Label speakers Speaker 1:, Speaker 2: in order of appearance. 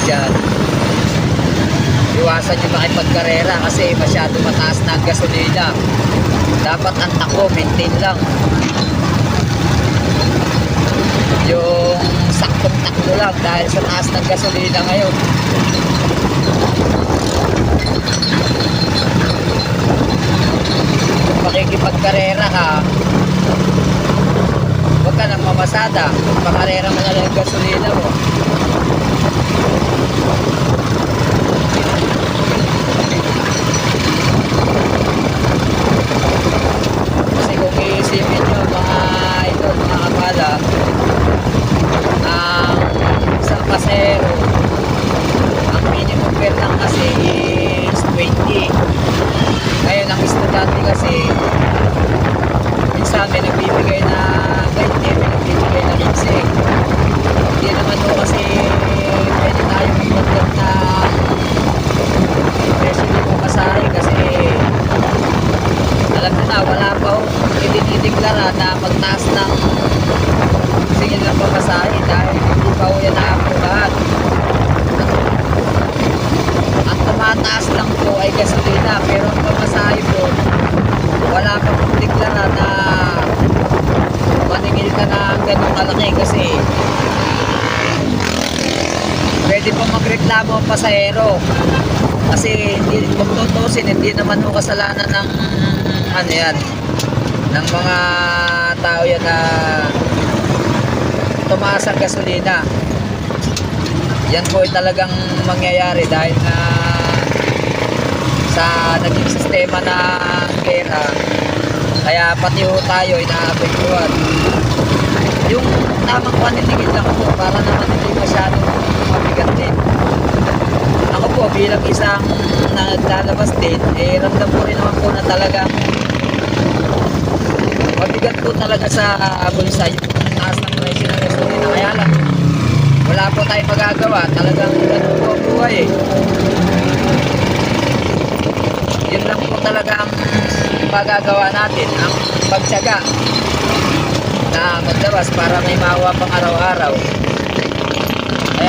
Speaker 1: dyan, iwasan yung makipagkarera kasi masyado mataas na ang gasolina. Dapat ang takbo, maintain lang. Yung saktong takbo lang dahil sa taas ng gasolina ngayon. Kung makikipagkarera ka, huwag ka nang mamasada. Pakarera mo na lang yung gasolina mo. Kasi kung iisipin nyo mga idol, mga kabala, ang isang pasero, ang minimum fare lang kasi is 20. Ngayon ang estudyante kasi minsan may nagbibigay na 20, may nagbibigay na 15. Hindi naman po kasi pwede tayong ibagdag na presyo ng pamasahe kasi alam nyo na, wala pa idinideklara na magtaas ng singil ng pamasahe dahil hindi pa ho yan na-aprobahan. Ang tumataas lang po ay gasolina, pero ang pamasahe po wala pa pong deklara na maningil ka na ganun kalaki kasi pwede pa magreklamo ang pasahero kasi kung tutusin, hindi naman ho kasalanan ng ano yan, ng mga tao yan na tumaas ang gasolina. Yan po ay talagang mangyayari dahil na sa naging sistema ng gera, kaya pati ho tayo ay naapektuhan. Yung tamang paninigil lang po para naman hindi masyadong mabigat din. Ako po bilang isang naglalabas din, ramdam ko rin naman po na talagang mabigat po talaga sa bulsa yung taas ng presyo ng gasolina. Kaya lang, wala po tayong magagawa. Talagang ganun po ang buhay eh. Yun lang po talaga ang magagawa natin, ang pagtiyaga na maglabas para may mawa pang araw-araw.